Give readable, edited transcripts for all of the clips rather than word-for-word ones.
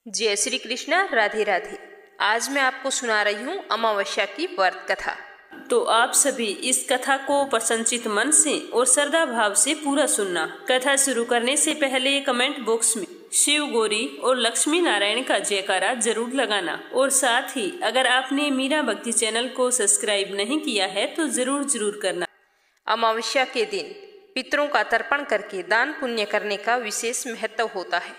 जय श्री कृष्णा। राधे राधे। आज मैं आपको सुना रही हूँ अमावस्या की व्रत कथा। तो आप सभी इस कथा को प्रसन्नचित मन से और श्रद्धा भाव से पूरा सुनना। कथा शुरू करने से पहले कमेंट बॉक्स में शिव गौरी और लक्ष्मी नारायण का जयकारा जरूर लगाना। और साथ ही अगर आपने मीरा भक्ति चैनल को सब्सक्राइब नहीं किया है तो जरूर करना। अमावस्या के दिन पितरों का तर्पण करके दान पुण्य करने का विशेष महत्व होता है।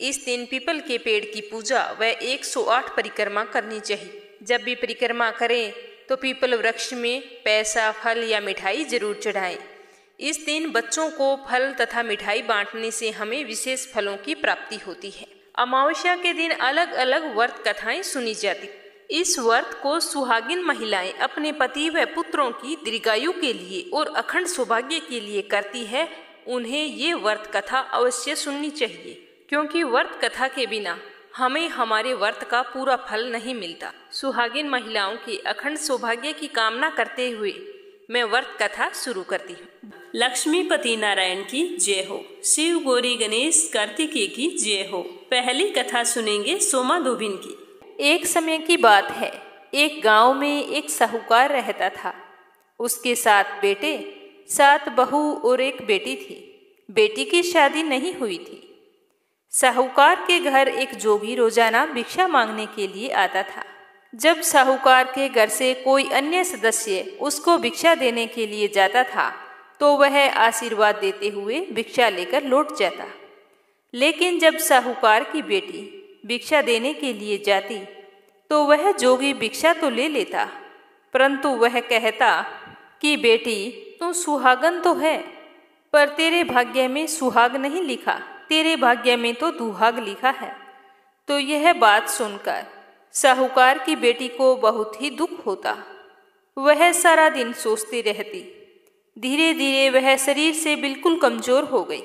इस दिन पीपल के पेड़ की पूजा व 108 परिक्रमा करनी चाहिए। जब भी परिक्रमा करें तो पीपल वृक्ष में पैसा, फल या मिठाई जरूर चढ़ाएं। इस दिन बच्चों को फल तथा मिठाई बांटने से हमें विशेष फलों की प्राप्ति होती है। अमावस्या के दिन अलग अलग व्रत कथाएं सुनी जाती। इस व्रत को सुहागिन महिलाएं अपने पति व पुत्रों की दीर्घायु के लिए और अखंड सौभाग्य के लिए करती है। उन्हें ये व्रत कथा अवश्य सुननी चाहिए, क्योंकि व्रत कथा के बिना हमें हमारे व्रत का पूरा फल नहीं मिलता। सुहागिन महिलाओं के अखंड सौभाग्य की कामना करते हुए मैं व्रत कथा शुरू करती हूँ। लक्ष्मीपति नारायण की जय हो। शिव गौरी गणेश कार्तिकेय की जय हो। पहली कथा सुनेंगे सोमा धोबिन की। एक समय की बात है। एक गांव में एक साहूकार रहता था। उसके 7 बेटे, 7 बहू और एक बेटी थी। बेटी की शादी नहीं हुई थी। साहूकार के घर एक जोगी रोजाना भिक्षा मांगने के लिए आता था। जब साहूकार के घर से कोई अन्य सदस्य उसको भिक्षा देने के लिए जाता था तो वह आशीर्वाद देते हुए भिक्षा लेकर लौट जाता। लेकिन जब साहूकार की बेटी भिक्षा देने के लिए जाती तो वह जोगी भिक्षा तो ले लेता, परंतु वह कहता कि बेटी तू सुहागन तो है, पर तेरे भाग्य में सुहाग नहीं लिखा, तेरे भाग्य में तो दुहाग लिखा है। तो यह बात सुनकर साहूकार की बेटी को बहुत ही दुख होता। वह सारा दिन सोचती रहती। धीरे धीरे वह शरीर से बिल्कुल कमजोर हो गई।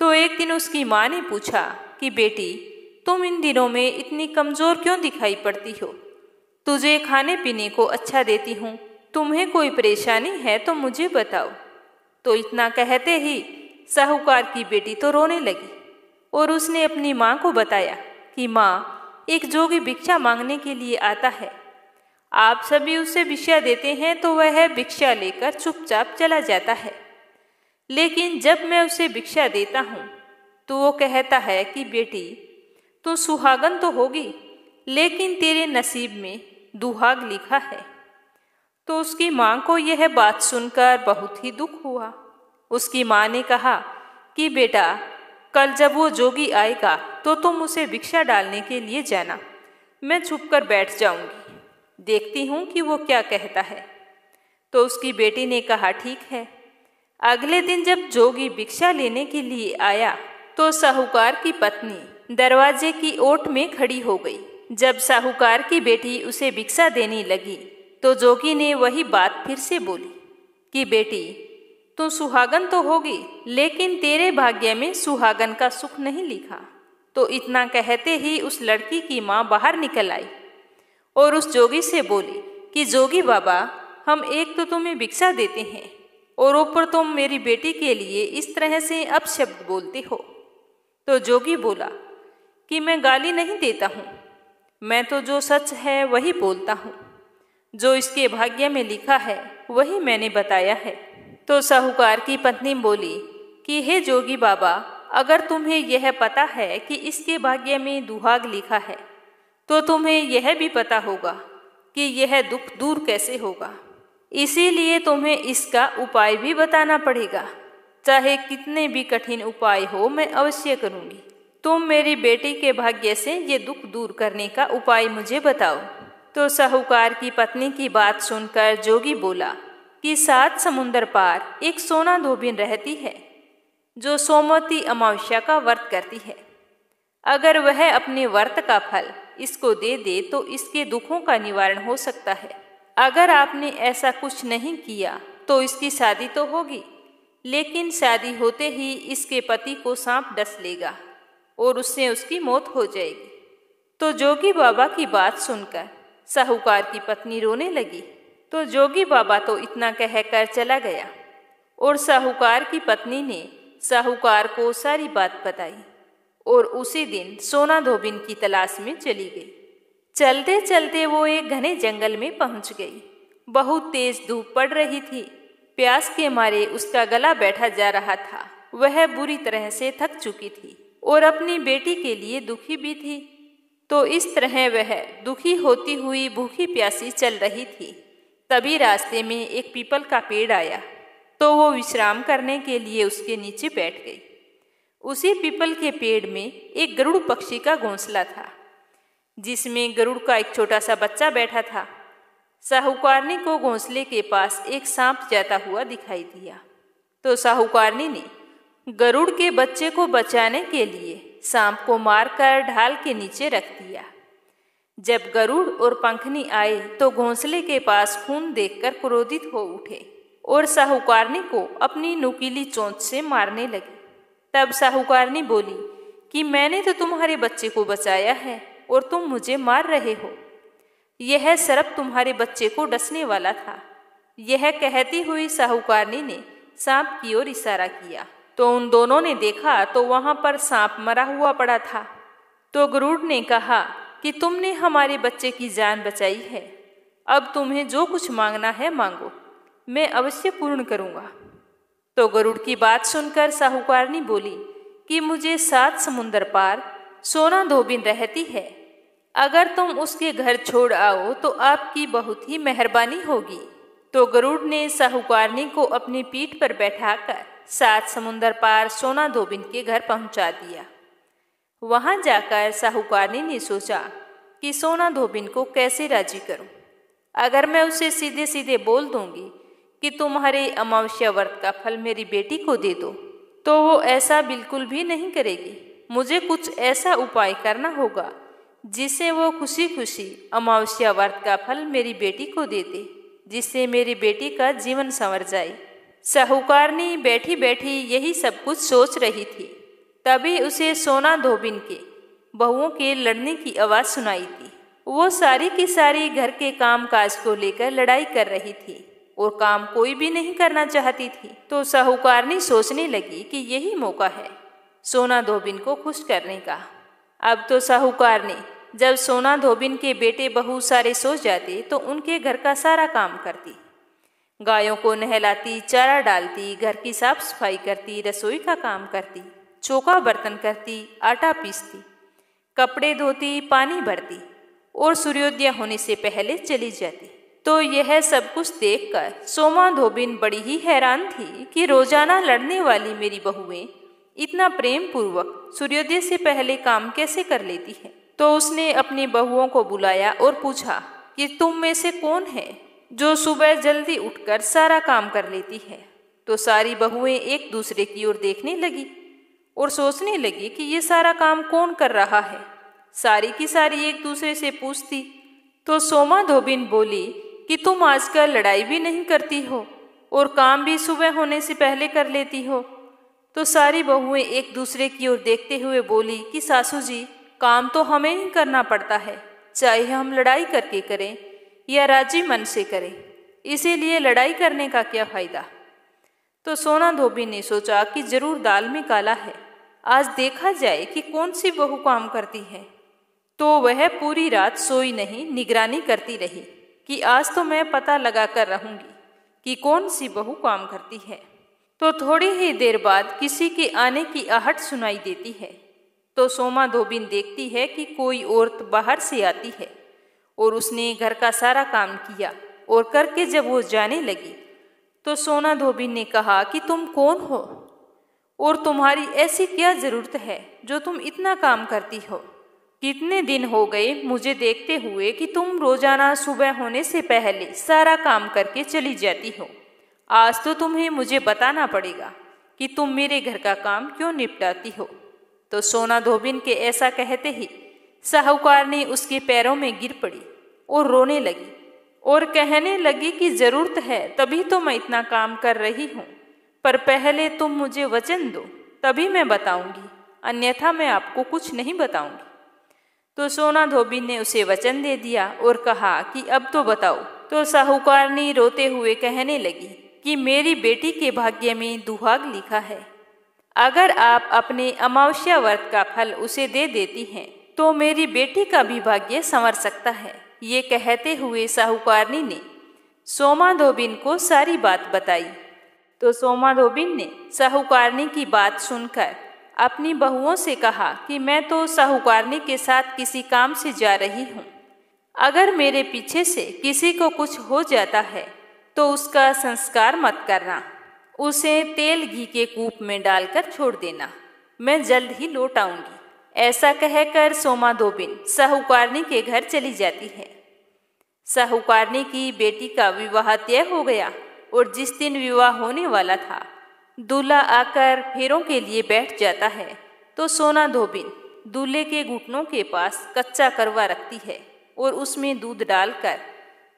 तो एक दिन उसकी माँ ने पूछा कि बेटी तुम इन दिनों में इतनी कमजोर क्यों दिखाई पड़ती हो? तुझे खाने पीने को अच्छा देती हूँ, तुम्हें कोई परेशानी है तो मुझे बताओ। तो इतना कहते ही साहूकार की बेटी तो रोने लगी और उसने अपनी माँ को बताया कि माँ, एक जोगी भिक्षा मांगने के लिए आता है। आप सभी उसे भिक्षा देते हैं तो वह भिक्षा लेकर चुपचाप चला जाता है, लेकिन जब मैं उसे भिक्षा देता हूँ तो वो कहता है कि बेटी तू सुहागन तो होगी, लेकिन तेरे नसीब में दुहाग लिखा है। तो उसकी माँ को यह बात सुनकर बहुत ही दुख हुआ। उसकी माँ ने कहा कि बेटा कल जब वो जोगी आएगा तो तुम उसे भिक्षा डालने के लिए जाना। मैं छुप कर बैठ जाऊंगी, देखती हूँ कि वो क्या कहता है। तो उसकी बेटी ने कहा ठीक है। अगले दिन जब जोगी भिक्षा लेने के लिए आया तो साहूकार की पत्नी दरवाजे की ओट में खड़ी हो गई। जब साहूकार की बेटी उसे भिक्षा देने लगी तो जोगी ने वही बात फिर से बोली कि बेटी तू सुहागन तो होगी, लेकिन तेरे भाग्य में सुहागन का सुख नहीं लिखा। तो इतना कहते ही उस लड़की की माँ बाहर निकल आई और उस जोगी से बोली कि जोगी बाबा, हम एक तो तुम्हें भिक्षा देते हैं और ऊपर तुम मेरी बेटी के लिए इस तरह से अपशब्द बोलते हो। तो जोगी बोला कि मैं गाली नहीं देता हूँ, मैं तो जो सच है वही बोलता हूँ, जो इसके भाग्य में लिखा है वही मैंने बताया है। तो साहूकार की पत्नी बोली कि हे जोगी बाबा, अगर तुम्हें यह पता है कि इसके भाग्य में दुहाग लिखा है तो तुम्हें यह भी पता होगा कि यह दुख दूर कैसे होगा। इसीलिए तुम्हें इसका उपाय भी बताना पड़ेगा। चाहे कितने भी कठिन उपाय हो मैं अवश्य करूँगी। तुम मेरी बेटी के भाग्य से ये दुख दूर करने का उपाय मुझे बताओ। तो साहूकार की पत्नी की बात सुनकर जोगी बोला कि 7 समुंदर पार एक सोना धोबिन रहती है जो सोमवती अमावस्या का व्रत करती है। अगर वह अपने व्रत का फल इसको दे दे तो इसके दुखों का निवारण हो सकता है। अगर आपने ऐसा कुछ नहीं किया तो इसकी शादी तो होगी, लेकिन शादी होते ही इसके पति को सांप डस लेगा और उससे उसकी मौत हो जाएगी। तो जोगी बाबा की बात सुनकर साहूकार की पत्नी रोने लगी। तो जोगी बाबा तो इतना कहकर चला गया और साहूकार की पत्नी ने साहूकार को सारी बात बताई और उसी दिन सोना धोबिन की तलाश में चली गई। चलते चलते वो एक घने जंगल में पहुंच गई। बहुत तेज धूप पड़ रही थी। प्यास के मारे उसका गला बैठा जा रहा था। वह बुरी तरह से थक चुकी थी और अपनी बेटी के लिए दुखी भी थी। तो इस तरह वह दुखी होती हुई भूखी प्यासी चल रही थी। तभी रास्ते में एक पीपल का पेड़ आया तो वो विश्राम करने के लिए उसके नीचे बैठ गई। उसी पीपल के पेड़ में एक गरुड़ पक्षी का घोंसला था, जिसमें गरुड़ का एक छोटा सा बच्चा बैठा था। साहूकारनी को घोंसले के पास एक सांप जाता हुआ दिखाई दिया तो साहूकारनी ने गरुड़ के बच्चे को बचाने के लिए सांप को मारकर ढाल के नीचे रख दिया। जब गरुड़ और पंखनी आए तो घोंसले के पास खून देखकर क्रोधित हो उठे और साहूकारनी को अपनी नुकीली चोंच से मारने लगी। तब साहूकारनी बोली कि मैंने तो तुम्हारे बच्चे को बचाया है और तुम मुझे मार रहे हो। यह सर्प तुम्हारे बच्चे को डसने वाला था। यह कहती हुई साहूकारनी ने सांप की ओर इशारा किया तो उन दोनों ने देखा तो वहां पर सांप मरा हुआ पड़ा था। तो गरुड़ ने कहा कि तुमने हमारे बच्चे की जान बचाई है, अब तुम्हें जो कुछ मांगना है मांगो, मैं अवश्य पूर्ण करूंगा। तो गरुड़ की बात सुनकर साहूकारनी बोली कि मुझे 7 समुंदर पार सोना धोबिन रहती है। अगर तुम उसके घर छोड़ आओ तो आपकी बहुत ही मेहरबानी होगी। तो गरुड़ ने साहूकारनी को अपनी पीठ पर बैठाकर 7 समुंदर पार सोना धोबिन के घर पहुंचा दिया। वहां जाकर साहूकारनी ने सोचा कि सोना धोबिन को कैसे राजी करूं। अगर मैं उसे सीधे सीधे बोल दूंगी कि तुम्हारे अमावस्या व्रत का फल मेरी बेटी को दे दो, तो वो ऐसा बिल्कुल भी नहीं करेगी। मुझे कुछ ऐसा उपाय करना होगा जिससे वो खुशी खुशी अमावस्या व्रत का फल मेरी बेटी को दे दे, जिससे मेरी बेटी का जीवन संवर जाए। साहूकारनी बैठी बैठी यही सब कुछ सोच रही थी। तभी उसे सोना धोबिन के बहुओं के लड़ने की आवाज सुनाई थी। वो सारी की सारी घर के काम काज को लेकर लड़ाई कर रही थी और काम कोई भी नहीं करना चाहती थी। तो साहूकारनी सोचने लगी कि यही मौका है सोना धोबिन को खुश करने का। अब तो साहूकारनी जब सोना धोबिन के बेटे बहू सारे सो जाते तो उनके घर का सारा काम करती। गायों को नहलाती, चारा डालती, घर की साफ सफाई करती, रसोई का काम करती, चौका बर्तन करती, आटा पीसती, कपड़े धोती, पानी भरती और सूर्योदय होने से पहले चली जाती। तो यह सब कुछ देखकर सोना धोबिन बड़ी ही हैरान थी कि रोजाना लड़ने वाली मेरी बहुएं इतना प्रेम पूर्वक सूर्योदय से पहले काम कैसे कर लेती है। तो उसने अपनी बहुओं को बुलाया और पूछा कि तुम में से कौन है जो सुबह जल्दी उठकर सारा काम कर लेती है। तो सारी बहुएं एक दूसरे की ओर देखने लगी और सोचने लगी कि ये सारा काम कौन कर रहा है। सारी की सारी एक दूसरे से पूछती। तो सोना धोबिन बोली कि तुम आजकल लड़ाई भी नहीं करती हो और काम भी सुबह होने से पहले कर लेती हो। तो सारी बहुएं एक दूसरे की ओर देखते हुए बोली कि सासू जी, काम तो हमें ही करना पड़ता है, चाहे हम लड़ाई करके करें या राजी मन से करें, इसीलिए लड़ाई करने का क्या फायदा। तो सोना धोबिन ने सोचा कि जरूर दाल में काला है, आज देखा जाए कि कौन सी बहू काम करती है। तो वह पूरी रात सोई नहीं, निगरानी करती रही कि आज तो मैं पता लगा कर रहूंगी कि कौन सी बहू काम करती है। तो थोड़ी ही देर बाद किसी के आने की आहट सुनाई देती है। तो सोना धोबिन देखती है कि कोई औरत बाहर से आती है और उसने घर का सारा काम किया और करके जब वो जाने लगी तो सोना धोबिन ने कहा कि तुम कौन हो और तुम्हारी ऐसी क्या जरूरत है जो तुम इतना काम करती हो। कितने दिन हो गए मुझे देखते हुए कि तुम रोजाना सुबह होने से पहले सारा काम करके चली जाती हो। आज तो तुम्हें मुझे बताना पड़ेगा कि तुम मेरे घर का काम क्यों निपटाती हो। तो सोना धोबिन के ऐसा कहते ही साहूकारनी उसके पैरों में गिर पड़ी और रोने लगी और कहने लगी कि जरूरत है तभी तो मैं इतना काम कर रही हूँ, पर पहले तुम मुझे वचन दो तभी मैं बताऊंगी, अन्यथा मैं आपको कुछ नहीं बताऊंगी। तो सोना धोबिन ने उसे वचन दे दिया और कहा कि अब तो बताओ। तो साहूकारनी रोते हुए कहने लगी कि मेरी बेटी के भाग्य में दुहाग लिखा है, अगर आप अपने अमावस्या व्रत का फल उसे दे देती हैं तो मेरी बेटी का भी भाग्य संवर सकता है। ये कहते हुए साहूकारनी ने सोमाधोबिन को सारी बात बताई। तो सोमाधोबिन ने साहूकारनी की बात सुनकर अपनी बहुओं से कहा कि मैं तो साहूकारनी के साथ किसी काम से जा रही हूँ। अगर मेरे पीछे से किसी को कुछ हो जाता है तो उसका संस्कार मत करना, उसे तेल घी के कूप में डालकर छोड़ देना, मैं जल्द ही लौट आऊंगी। ऐसा कहकर सोमाधोबिन साहूकारनी के घर चली जाती है। साहूकारनी की बेटी का विवाह तय हो गया और जिस दिन विवाह होने वाला था दूल्हा आकर फेरों के लिए बैठ जाता है तो सोनाधोबिन दूल्हे के घुटनों के पास कच्चा करवा रखती है और उसमें दूध डालकर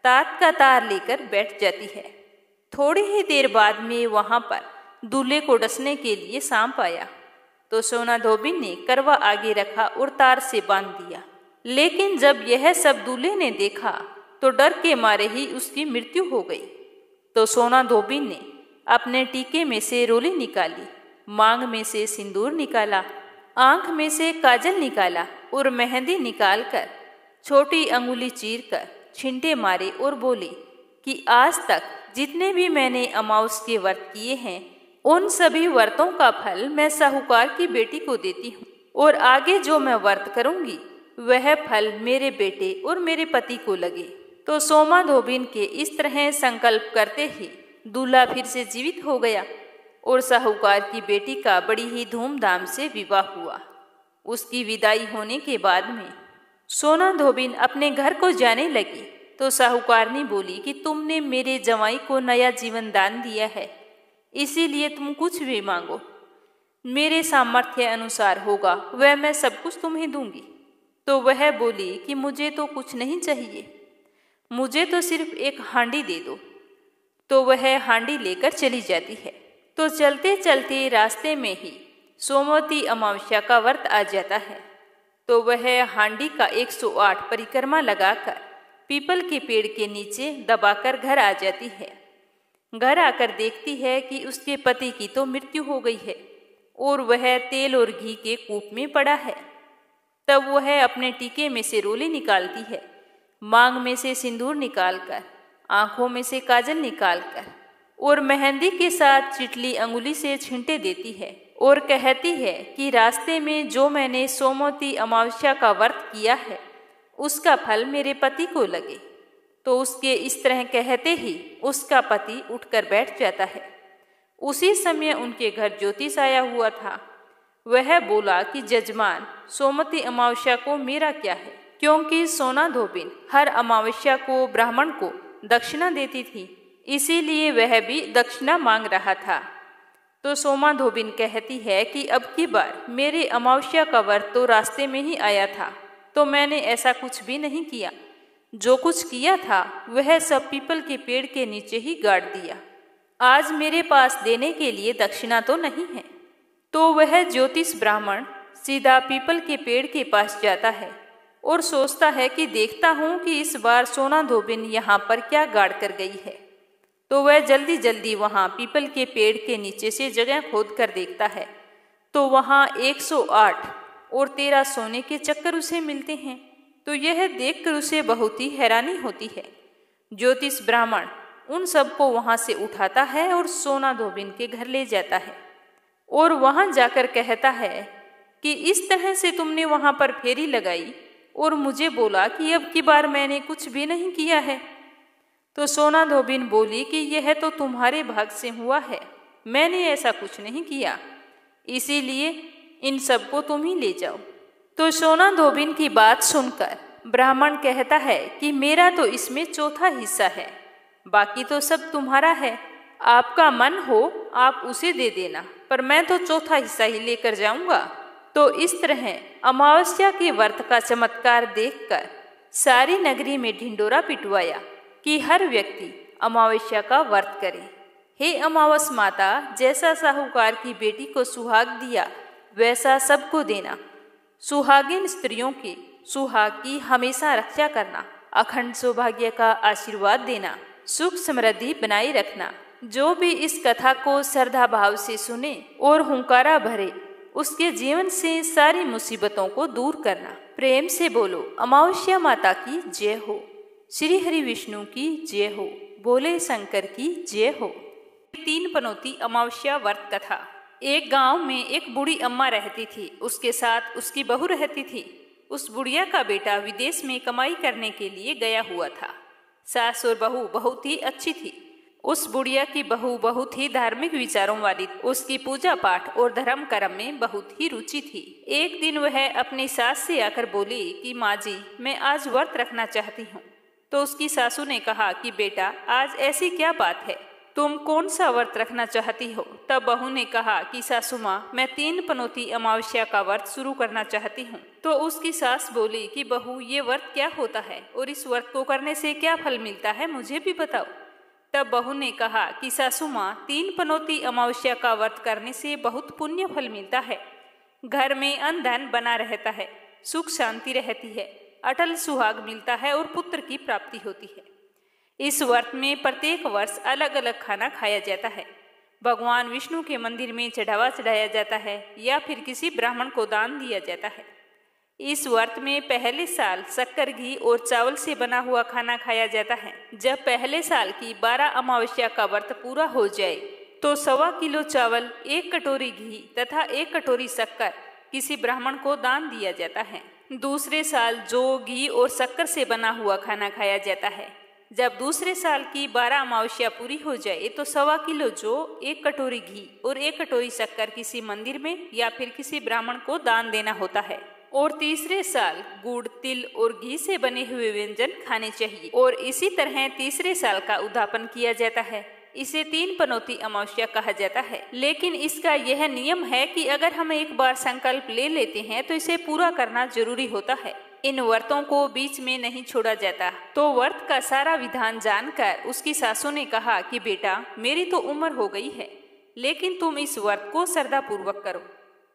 तात का तार लेकर बैठ जाती है। थोड़ी ही देर बाद में वहां पर दूल्हे को डसने के लिए सांप आया तो सोनाधोबिन ने करवा आगे रखा और तार से बांध दिया। लेकिन जब यह सब दूल्हे ने देखा तो डर के मारे ही उसकी मृत्यु हो गई। तो सोनाधोबिन ने अपने टीके में से रोली निकाली, मांग में से सिंदूर निकाला, आंख में से काजल निकाला और मेहंदी निकालकर छोटी अंगुली चीरकर छींटे मारे और बोली कि आज तक जितने भी मैंने अमावस के व्रत किए हैं उन सभी व्रतों का फल मैं साहूकार की बेटी को देती हूँ और आगे जो मैं व्रत करूंगी वह फल मेरे बेटे और मेरे पति को लगे। तो सोमाधोबिन के इस तरह संकल्प करते ही दूल्हा फिर से जीवित हो गया और साहूकार की बेटी का बड़ी ही धूमधाम से विवाह हुआ। उसकी विदाई होने के बाद में सोनाधोबिन अपने घर को जाने लगी तो साहूकारनी बोली कि तुमने मेरे जवाई को नया जीवन दान दिया है, इसीलिए तुम कुछ भी मांगो, मेरे सामर्थ्य अनुसार होगा वह मैं सब कुछ तुम्हें दूंगी। तो वह बोली कि मुझे तो कुछ नहीं चाहिए, मुझे तो सिर्फ एक हांडी दे दो। तो वह हांडी लेकर चली जाती है। तो चलते चलते रास्ते में ही सोमवती अमावस्या का व्रत आ जाता है। तो वह हांडी का 108 परिक्रमा लगाकर पीपल के पेड़ के नीचे दबाकर घर आ जाती है। घर आकर देखती है कि उसके पति की तो मृत्यु हो गई है और वह तेल और घी के कूप में पड़ा है। तब वह अपने टीके में से रोली निकालती है, मांग में से सिंदूर निकालकर, आंखों में से काजल निकालकर और मेहंदी के साथ चिटली अंगुली से छींटे देती है और कहती है कि रास्ते में जो मैंने सोमवती अमावस्या का व्रत किया है उसका फल मेरे पति को लगे। तो उसके इस तरह कहते ही उसका पति उठकर बैठ जाता है। उसी समय उनके घर ज्योतिष आया हुआ था। वह बोला कि जजमान, सोमवती अमावस्या को मेरा क्या है, क्योंकि सोनाधोबिन हर अमावस्या को ब्राह्मण को दक्षिणा देती थी, इसीलिए वह भी दक्षिणा मांग रहा था। तो सोमाधोबिन कहती है कि अब की बार मेरे अमावस्या का व्रत तो रास्ते में ही आया था, तो मैंने ऐसा कुछ भी नहीं किया। जो कुछ किया था वह सब पीपल के पेड़ के नीचे ही गाड़ दिया। आज मेरे पास देने के लिए दक्षिणा तो नहीं है। तो वह ज्योतिष ब्राह्मण सीधा पीपल के पेड़ के पास जाता है और सोचता है कि देखता हूँ कि इस बार सोनाधोबिन यहाँ पर क्या गाड़ कर गई है। तो वह जल्दी जल्दी वहाँ पीपल के पेड़ के नीचे से जगह खोद कर देखता है तो वहाँ 108 और 13 सोने के चक्कर उसे मिलते हैं। तो यह देखकर उसे बहुत ही हैरानी होती है। ज्योतिष ब्राह्मण उन सबको वहाँ से उठाता है और सोनाधोबिन के घर ले जाता है और वहाँ जाकर कहता है कि इस तरह से तुमने वहाँ पर फेरी लगाई और मुझे बोला कि अब की बार मैंने कुछ भी नहीं किया है। तो सोनाधोबिन बोली कि यह तो तुम्हारे भाग से हुआ है, मैंने ऐसा कुछ नहीं किया, इसीलिए इन सबको तुम ही ले जाओ। तो सोनाधोबिन की बात सुनकर ब्राह्मण कहता है कि मेरा तो इसमें चौथा हिस्सा है, बाकी तो सब तुम्हारा है, आपका मन हो आप उसे दे देना, पर मैं तो चौथा हिस्सा ही लेकर जाऊंगा। तो इस तरह अमावस्या के व्रत का चमत्कार देखकर सारी नगरी में ढिंडोरा पिटवाया कि हर व्यक्ति अमावस्या का व्रत करे। हे अमावस माता, जैसा साहूकार की बेटी को सुहाग दिया वैसा सबको देना, सुहागिन स्त्रियों की सुहाग की हमेशा रक्षा करना, अखंड सौभाग्य का आशीर्वाद देना, सुख समृद्धि बनाए रखना, जो भी इस कथा को श्रद्धा भाव से सुने और हुंकारा भरे, उसके जीवन से सारी मुसीबतों को दूर करना। प्रेम से बोलो अमावस्या माता की जय हो, श्री हरि विष्णु की जय हो, भोले शंकर की जय हो। 3 पनौती अमावस्या व्रत कथा। एक गांव में एक बूढ़ी अम्मा रहती थी। उसके साथ उसकी बहू रहती थी। उस बुढ़िया का बेटा विदेश में कमाई करने के लिए गया हुआ था। सास और बहू बहुत ही अच्छी थी। उस बुढ़िया की बहू बहुत ही धार्मिक विचारों वाली, उसकी पूजा पाठ और धर्म कर्म में बहुत ही रुचि थी। एक दिन वह अपनी सास से आकर बोली कि माँ जी, मैं आज व्रत रखना चाहती हूँ। तो उसकी सासू ने कहा कि बेटा, आज ऐसी क्या बात है, तुम कौन सा व्रत रखना चाहती हो? तब बहू ने कहा कि सासू माँ, मैं 3 पनौती अमावस्या का व्रत शुरू करना चाहती हूँ। तो उसकी सास बोली कि बहू, ये व्रत क्या होता है और इस व्रत को करने से क्या फल मिलता है, मुझे भी बताओ। तब बहू ने कहा कि सासू माँ, 3 पनौती अमावस्या का व्रत करने से बहुत पुण्य फल मिलता है। घर में अन्न धन बना रहता है, सुख शांति रहती है, अटल सुहाग मिलता है और पुत्र की प्राप्ति होती है। इस व्रत में प्रत्येक वर्ष अलग अलग खाना खाया जाता है। भगवान विष्णु के मंदिर में चढ़ावा चढ़ाया जाता है या फिर किसी ब्राह्मण को दान दिया जाता है। इस व्रत में पहले साल शक्कर, घी और चावल से बना हुआ खाना खाया जाता है। जब पहले साल की 12 अमावस्या का व्रत पूरा हो जाए तो 1.25 किलो चावल, 1 कटोरी घी तथा 1 कटोरी शक्कर किसी ब्राह्मण को दान दिया जाता है। दूसरे साल जौ, घी और शक्कर से बना हुआ खाना खाया जाता है। जब दूसरे साल की 12 अमावस्या पूरी हो जाए तो 1.25 किलो जौ, 1 कटोरी घी और 1 कटोरी शक्कर किसी मंदिर में या फिर किसी ब्राह्मण को दान देना होता है। और तीसरे साल गुड़, तिल और घी से बने हुए व्यंजन खाने चाहिए। और इसी तरह तीसरे साल का उद्यापन किया जाता है। इसे 3 पनौती अमावस्या कहा जाता है। लेकिन इसका यह नियम है कि अगर हम एक बार संकल्प ले लेते हैं तो इसे पूरा करना जरूरी होता है। इन व्रतों को बीच में नहीं छोड़ा जाता। तो व्रत का सारा विधान जानकर उसकी सासू ने कहा कि बेटा, मेरी तो उम्र हो गई है, लेकिन तुम इस व्रत को श्रद्धा पूर्वक करो।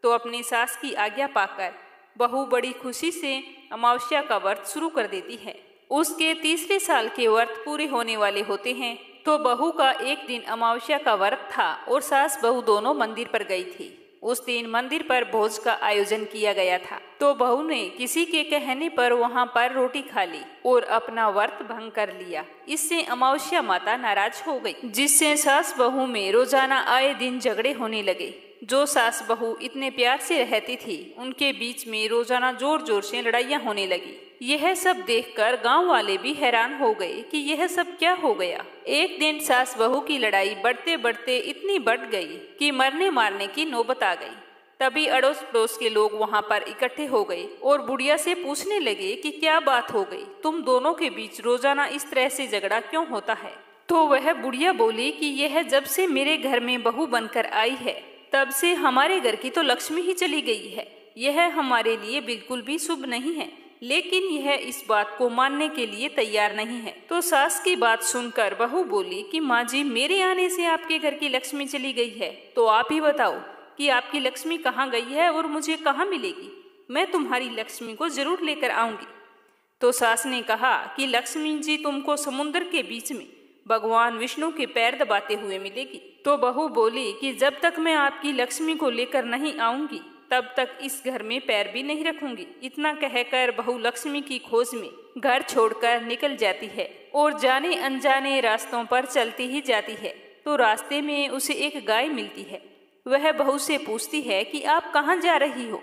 तो अपनी सास की आज्ञा पाकर बहू बड़ी खुशी से अमावस्या का व्रत शुरू कर देती है। उसके तीसरे साल के व्रत पूरे होने वाले होते हैं। तो बहू का एक दिन अमावस्या का व्रत था और सास बहू दोनों मंदिर पर गई थी। उस दिन मंदिर पर भोज का आयोजन किया गया था। तो बहू ने किसी के कहने पर वहां पर रोटी खा ली और अपना व्रत भंग कर लिया। इससे अमावस्या माता नाराज हो गई, जिससे सास बहू में रोजाना आए दिन झगड़े होने लगे। जो सास बहू इतने प्यार से रहती थी, उनके बीच में रोजाना जोर जोर से लड़ाइयाँ होने लगी। यह सब देखकर गांव वाले भी हैरान हो गए कि यह सब क्या हो गया। एक दिन सास बहू की लड़ाई बढ़ते बढ़ते इतनी बढ़ गई कि मरने मारने की नौबत आ गई। तभी अड़ोस पड़ोस के लोग वहां पर इकट्ठे हो गए और बुढ़िया से पूछने लगे कि क्या बात हो गई, तुम दोनों के बीच रोजाना इस तरह से झगड़ा क्यों होता है। तो वह बुढ़िया बोली कि यह जब से मेरे घर में बहू बनकर आई है, तब से हमारे घर की तो लक्ष्मी ही चली गई है। यह हमारे लिए बिल्कुल भी शुभ नहीं है। लेकिन यह इस बात को मानने के लिए तैयार नहीं है। तो सास की बात सुनकर बहू बोली कि माँ जी, मेरे आने से आपके घर की लक्ष्मी चली गई है, तो आप ही बताओ कि आपकी लक्ष्मी कहाँ गई है और मुझे कहाँ मिलेगी। मैं तुम्हारी लक्ष्मी को जरूर लेकर आऊंगी। तो सास ने कहा कि लक्ष्मी जी तुमको समुद्र के बीच में भगवान विष्णु के पैर दबाते हुए मिलेगी। तो बहू बोली कि जब तक मैं आपकी लक्ष्मी को लेकर नहीं आऊंगी, तब तक इस घर में पैर भी नहीं रखूंगी। इतना कहकर बहू लक्ष्मी की खोज में घर छोड़कर निकल जाती है और जाने अनजाने रास्तों पर चलती ही जाती है। तो रास्ते में उसे एक गाय मिलती है। वह बहू से पूछती है कि आप कहाँ जा रही हो।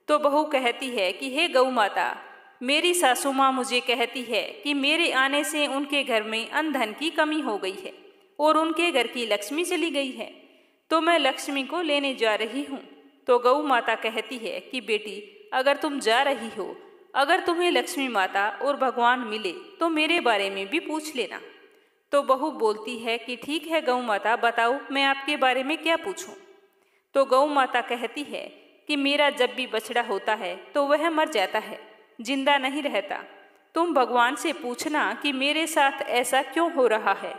तो बहू कहती है कि हे गौ माता, मेरी सासू माँ मुझे कहती है कि मेरे आने से उनके घर में अन्न धन की कमी हो गई है और उनके घर की लक्ष्मी चली गई है, तो मैं लक्ष्मी को लेने जा रही हूँ। तो गौ माता कहती है कि बेटी, अगर तुम जा रही हो, अगर तुम्हें लक्ष्मी माता और भगवान मिले तो मेरे बारे में भी पूछ लेना। तो बहू बोलती है कि ठीक है गौ माता, बताओ मैं आपके बारे में क्या पूछूं। तो गौ माता कहती है कि मेरा जब भी बछड़ा होता है तो वह मर जाता है, जिंदा नहीं रहता। तुम भगवान से पूछना कि मेरे साथ ऐसा क्यों हो रहा है।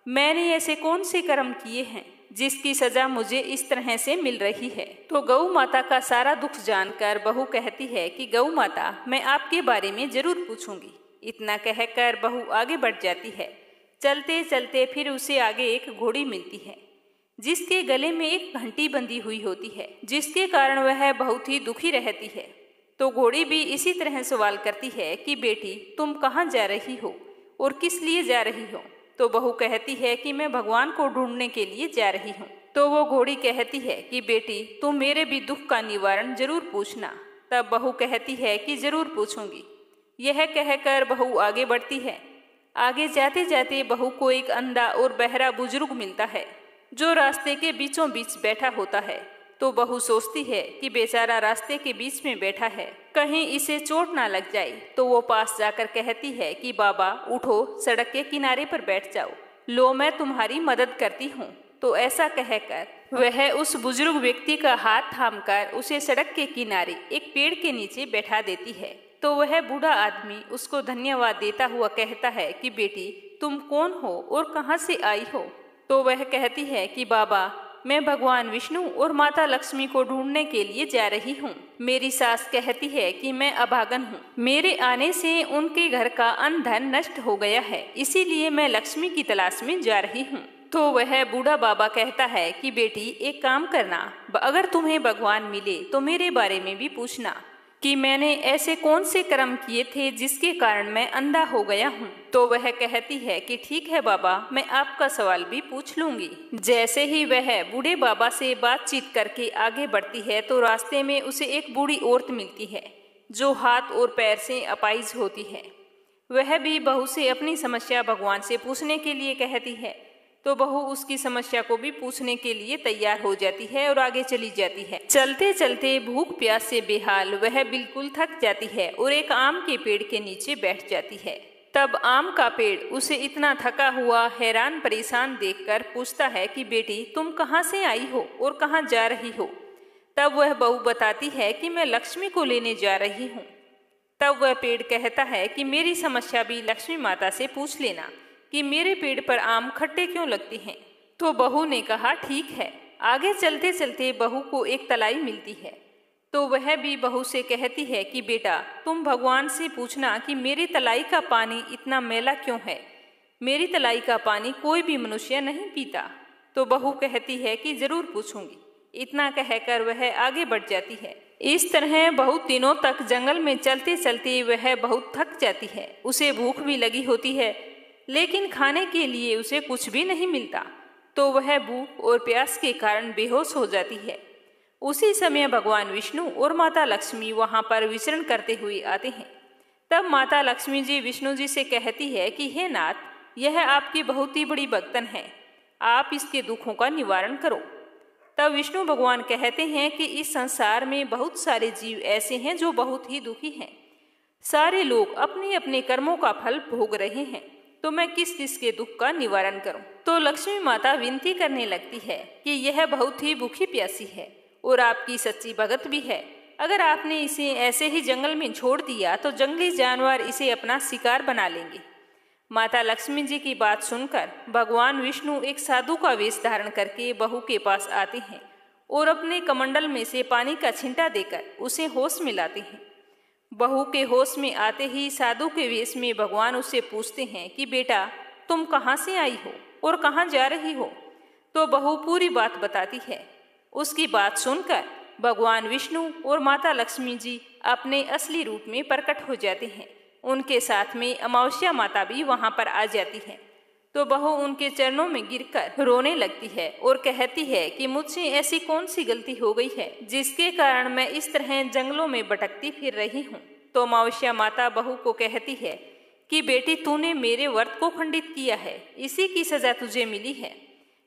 मैंने ऐसे कौन से कर्म किए हैं जिसकी सजा मुझे इस तरह से मिल रही है। तो गौ माता का सारा दुख जानकर बहू कहती है कि गौ माता, मैं आपके बारे में जरूर पूछूंगी। इतना कहकर बहू आगे बढ़ जाती है। चलते चलते फिर उसे आगे एक घोड़ी मिलती है जिसके गले में एक घंटी बंधी हुई होती है, जिसके कारण वह बहुत ही दुखी रहती है। तो घोड़ी भी इसी तरह सवाल करती है कि बेटी तुम कहाँ जा रही हो और किस लिए जा रही हो। तो बहू कहती है कि मैं भगवान को ढूंढने के लिए जा रही हूँ। तो वो घोड़ी कहती है कि बेटी तुम मेरे भी दुख का निवारण जरूर पूछना। तब बहू कहती है कि जरूर पूछूंगी। यह कहकर बहू आगे बढ़ती है। आगे जाते जाते बहू को एक अंधा और बहरा बुजुर्ग मिलता है जो रास्ते के बीचों बीच बैठा होता है। तो बहू सोचती है कि बेचारा रास्ते के बीच में बैठा है, कहीं इसे चोट ना लग जाए। तो वो पास जाकर कहती है कि बाबा उठो, सड़क के किनारे पर बैठ जाओ, लो मैं तुम्हारी मदद करती हूँ। तो ऐसा कहकर वह उस बुजुर्ग व्यक्ति का हाथ थामकर उसे सड़क के किनारे एक पेड़ के नीचे बैठा देती है। तो वह बूढ़ा आदमी उसको धन्यवाद देता हुआ कहता है कि बेटी तुम कौन हो और कहाँ से आई हो। तो वह कहती है कि बाबा मैं भगवान विष्णु और माता लक्ष्मी को ढूंढने के लिए जा रही हूँ। मेरी सास कहती है कि मैं अभागन हूँ, मेरे आने से उनके घर का अन्न धन नष्ट हो गया है, इसीलिए मैं लक्ष्मी की तलाश में जा रही हूँ। तो वह बूढ़ा बाबा कहता है कि बेटी एक काम करना, अगर तुम्हें भगवान मिले तो मेरे बारे में भी पूछना कि मैंने ऐसे कौन से कर्म किए थे जिसके कारण मैं अंधा हो गया हूँ। तो वह कहती है कि ठीक है बाबा, मैं आपका सवाल भी पूछ लूंगी। जैसे ही वह बूढ़े बाबा से बातचीत करके आगे बढ़ती है तो रास्ते में उसे एक बूढ़ी औरत मिलती है जो हाथ और पैर से अपाहिज होती है। वह भी बहू से अपनी समस्या भगवान से पूछने के लिए कहती है। तो बहू उसकी समस्या को भी पूछने के लिए तैयार हो जाती है और आगे चली जाती है। चलते चलते भूख प्यास से बेहाल वह बिल्कुल थक जाती है और एक आम के पेड़ के नीचे बैठ जाती है। तब आम का पेड़ उसे इतना थका हुआ हैरान परेशान देखकर पूछता है कि बेटी तुम कहाँ से आई हो और कहाँ जा रही हो। तब वह बहू बताती है कि मैं लक्ष्मी को लेने जा रही हूँ। तब वह पेड़ कहता है कि मेरी समस्या भी लक्ष्मी माता से पूछ लेना कि मेरे पेड़ पर आम खट्टे क्यों लगते हैं। तो बहू ने कहा ठीक है। आगे चलते चलते बहू को एक तलाई मिलती है। तो वह भी बहू से कहती है कि बेटा तुम भगवान से पूछना कि मेरी तलाई का पानी इतना मैला क्यों है, मेरी तलाई का पानी कोई भी मनुष्य नहीं पीता। तो बहू कहती है कि जरूर पूछूंगी। इतना कहकर वह आगे बढ़ जाती है। इस तरह बहुत दिनों तक जंगल में चलते चलते वह बहुत थक जाती है। उसे भूख भी लगी होती है लेकिन खाने के लिए उसे कुछ भी नहीं मिलता। तो वह भूख और प्यास के कारण बेहोश हो जाती है। उसी समय भगवान विष्णु और माता लक्ष्मी वहां पर विचरण करते हुए आते हैं। तब माता लक्ष्मी जी विष्णु जी से कहती है कि हे नाथ, यह आपकी बहुत ही बड़ी भक्तन है, आप इसके दुखों का निवारण करो। तब विष्णु भगवान कहते हैं कि इस संसार में बहुत सारे जीव ऐसे हैं जो बहुत ही दुखी हैं। सारे लोग अपने अपने कर्मों का फल भोग रहे हैं, तो मैं किस किस के दुख का निवारण करूं। तो लक्ष्मी माता विनती करने लगती है कि यह बहुत ही भूखी प्यासी है और आपकी सच्ची भगत भी है। अगर आपने इसे ऐसे ही जंगल में छोड़ दिया तो जंगली जानवर इसे अपना शिकार बना लेंगे। माता लक्ष्मी जी की बात सुनकर भगवान विष्णु एक साधु का वेश धारण करके बहू के पास आते हैं और अपने कमंडल में से पानी का छींटा देकर उसे होश में लाते हैं। बहू के होश में आते ही साधु के वेश में भगवान उससे पूछते हैं कि बेटा तुम कहाँ से आई हो और कहाँ जा रही हो। तो बहू पूरी बात बताती है। उसकी बात सुनकर भगवान विष्णु और माता लक्ष्मी जी अपने असली रूप में प्रकट हो जाते हैं। उनके साथ में अमावस्या माता भी वहां पर आ जाती है। तो बहू उनके चरणों में गिरकर रोने लगती है और कहती है कि मुझसे ऐसी कौन सी गलती हो गई है जिसके कारण मैं इस तरह जंगलों में भटकती फिर रही हूँ। तो अमावस्या माता बहू को कहती है कि बेटी तूने मेरे व्रत को खंडित किया है, इसी की सजा तुझे मिली है,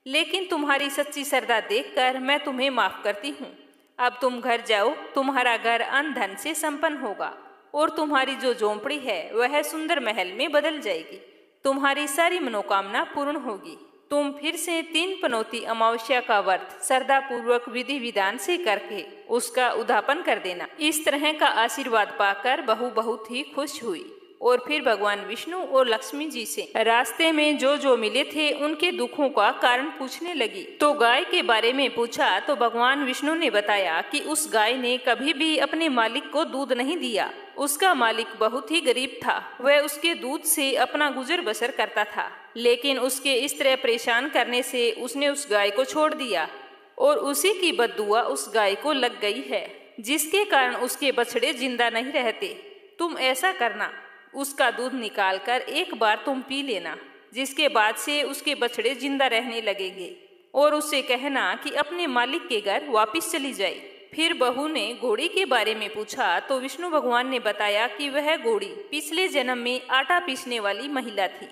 लेकिन तुम्हारी सच्ची श्रद्धा देखकर मैं तुम्हें माफ करती हूँ। अब तुम घर जाओ, तुम्हारा घर अन्न धन से संपन्न होगा और तुम्हारी जो झोंपड़ी है वह सुंदर महल में बदल जाएगी। तुम्हारी सारी मनोकामना पूर्ण होगी। तुम फिर से 3 पनौती अमावस्या का व्रत श्रद्धा पूर्वक विधि विधान से करके उसका उद्यापन कर देना। इस तरह का आशीर्वाद पाकर बहू बहुत ही खुश हुई और फिर भगवान विष्णु और लक्ष्मी जी से रास्ते में जो जो मिले थे उनके दुखों का कारण पूछने लगी। तो गाय के बारे में पूछा तो भगवान विष्णु ने बताया कि उस गाय ने कभी भी अपने मालिक को दूध नहीं दिया। उसका मालिक बहुत ही गरीब था, वह उसके दूध से अपना गुजर बसर करता था, लेकिन उसके इस तरह परेशान करने से उसने उस गाय को छोड़ दिया और उसी की बददुआ उस गाय को लग गई है, जिसके कारण उसके बछड़े जिंदा नहीं रहते। तुम ऐसा करना, उसका दूध निकालकर एक बार तुम पी लेना, जिसके बाद से उसके बछड़े जिंदा रहने लगेंगे, और उससे कहना कि अपने मालिक के घर वापस चली जाए। फिर बहू ने घोड़ी के बारे में पूछा तो विष्णु भगवान ने बताया कि वह घोड़ी पिछले जन्म में आटा पीसने वाली महिला थी।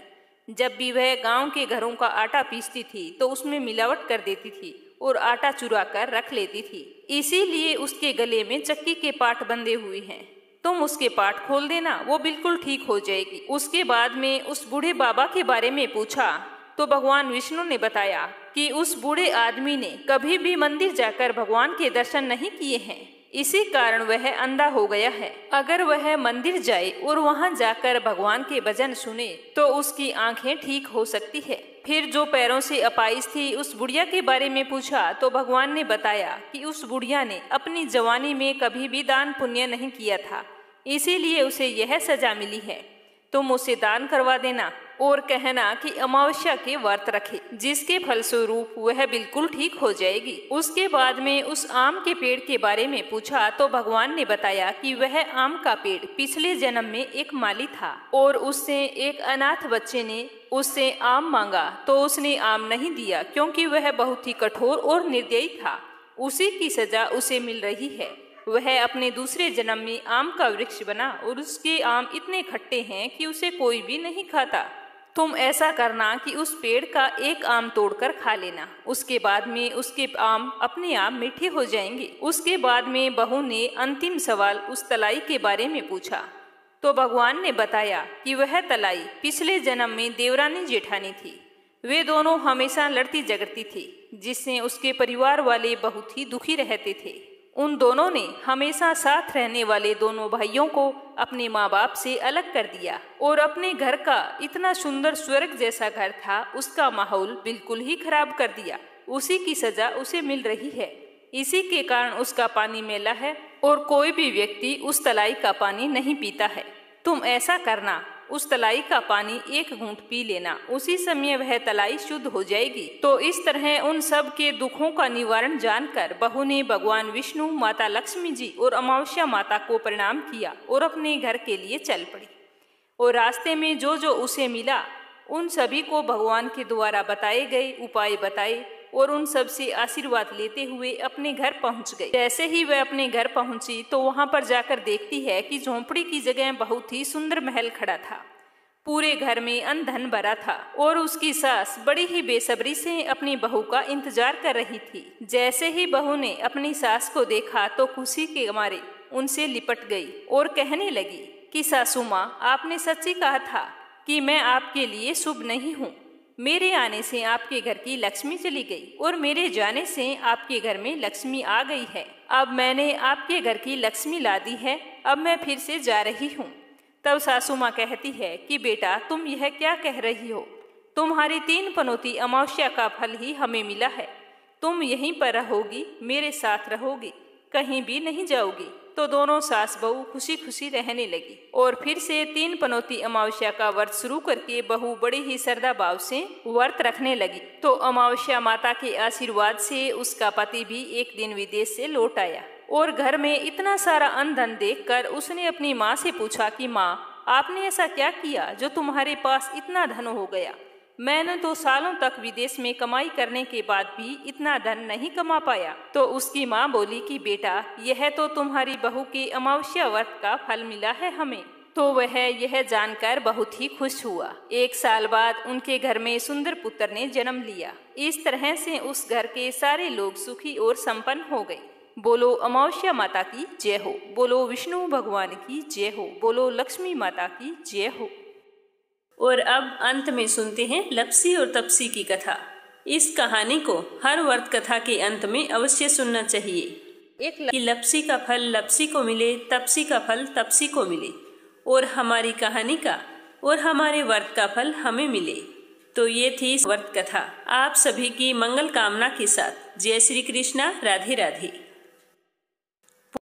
जब भी वह गांव के घरों का आटा पीसती थी तो उसमें मिलावट कर देती थी और आटा चुरा कर रख लेती थी, इसीलिए उसके गले में चक्की के पाट बंधे हुए हैं। तुम उसके पाट खोल देना, वो बिल्कुल ठीक हो जाएगी। उसके बाद में उस बूढ़े बाबा के बारे में पूछा तो भगवान विष्णु ने बताया कि उस बूढ़े आदमी ने कभी भी मंदिर जाकर भगवान के दर्शन नहीं किए हैं, इसी कारण वह अंधा हो गया है। अगर वह मंदिर जाए और वहां जाकर भगवान के भजन सुने तो उसकी आंखें ठीक हो सकती है। फिर जो पैरों से अपाहिज थी उस बुढ़िया के बारे में पूछा तो भगवान ने बताया कि उस बुढ़िया ने अपनी जवानी में कभी भी दान पुण्य नहीं किया था, इसीलिए उसे यह सजा मिली है। तुम उसे दान करवा देना और कहना कि अमावस्या के व्रत रखे, जिसके फलस्वरूप वह बिल्कुल ठीक हो जाएगी। उसके बाद में उस आम के पेड़ के बारे में पूछा तो भगवान ने बताया कि वह आम का पेड़ पिछले जन्म में एक माली था और उससे एक अनाथ बच्चे ने उससे आम मांगा तो उसने आम नहीं दिया, क्योंकि वह बहुत ही कठोर और निर्दयी था। उसी की सजा उसे मिल रही है। वह अपने दूसरे जन्म में आम का वृक्ष बना और उसके आम इतने खट्टे हैं कि उसे कोई भी नहीं खाता। तुम ऐसा करना कि उस पेड़ का एक आम तोड़कर खा लेना, उसके बाद में उसके आम अपने आप मीठे हो जाएंगे। उसके बाद में बहू ने अंतिम सवाल उस तलाई के बारे में पूछा तो भगवान ने बताया कि वह तलाई पिछले जन्म में देवरानी जेठानी थी। वे दोनों हमेशा लड़ती झगड़ती थी, जिससे उसके परिवार वाले बहुत ही दुखी रहते थे। उन दोनों ने हमेशा साथ रहने वाले दोनों भाइयों को अपने माँ बाप से अलग कर दिया और अपने घर का इतना सुंदर स्वर्ग जैसा घर था उसका माहौल बिल्कुल ही खराब कर दिया। उसी की सजा उसे मिल रही है। इसी के कारण उसका पानी मैला है और कोई भी व्यक्ति उस तलाई का पानी नहीं पीता है। तुम ऐसा करना, उस तलाई का पानी एक घूंट पी लेना, उसी समय वह तलाई शुद्ध हो जाएगी। तो इस तरह उन सब के दुखों का निवारण जानकर बहू ने भगवान विष्णु, माता लक्ष्मी जी और अमावस्या माता को प्रणाम किया और अपने घर के लिए चल पड़ी। और रास्ते में जो जो उसे मिला उन सभी को भगवान के द्वारा बताए गए उपाय बताए और उन सब से आशीर्वाद लेते हुए अपने घर पहुंच गई। जैसे ही वह अपने घर पहुंची तो वहां पर जाकर देखती है कि झोंपड़ी की जगह बहुत ही सुंदर महल खड़ा था। पूरे घर में अन्न धन भरा था और उसकी सास बड़ी ही बेसब्री से अपनी बहू का इंतजार कर रही थी। जैसे ही बहू ने अपनी सास को देखा तो खुशी के मारे उनसे लिपट गई और कहने लगी कि सासू माँ, आपने सच्ची कहा था कि मैं आपके लिए शुभ नहीं हूँ। मेरे आने से आपके घर की लक्ष्मी चली गई और मेरे जाने से आपके घर में लक्ष्मी आ गई है। अब मैंने आपके घर की लक्ष्मी ला दी है, अब मैं फिर से जा रही हूँ। तब सासू माँ कहती है कि बेटा, तुम यह क्या कह रही हो? तुम्हारी 3 पनौती अमावस्या का फल ही हमें मिला है। तुम यहीं पर रहोगी, मेरे साथ रहोगी, कहीं भी नहीं जाओगी। तो दोनों सास बहू खुशी खुशी रहने लगी और फिर से 3 पनौती अमावस्या का व्रत शुरू करके बहू बड़ी ही श्रद्धा भाव से व्रत रखने लगी। तो अमावस्या माता के आशीर्वाद से उसका पति भी एक दिन विदेश से लौट आया और घर में इतना सारा अन्न धन देखकर उसने अपनी माँ से पूछा कि माँ, आपने ऐसा क्या किया जो तुम्हारे पास इतना धन हो गया? मैंने तो सालों तक विदेश में कमाई करने के बाद भी इतना धन नहीं कमा पाया। तो उसकी माँ बोली कि बेटा, यह तो तुम्हारी बहू के अमावस्या व्रत का फल मिला है हमें। तो वह यह जानकर बहुत ही खुश हुआ। 1 साल बाद उनके घर में सुंदर पुत्र ने जन्म लिया। इस तरह से उस घर के सारे लोग सुखी और संपन्न हो गए। बोलो अमावस्या माता की जय हो, बोलो विष्णु भगवान की जय हो, बोलो लक्ष्मी माता की जय हो। और अब अंत में सुनते हैं लप्सी और तपसी की कथा। इस कहानी को हर व्रत कथा के अंत में अवश्य सुनना चाहिए कि लप्सी का फल लप्सी को मिले, तपसी का फल तपसी को मिले। और हमारी कहानी का और हमारे व्रत का फल हमें मिले। तो ये थी व्रत कथा। आप सभी की मंगल कामना के साथ जय श्री कृष्णा, राधे राधे।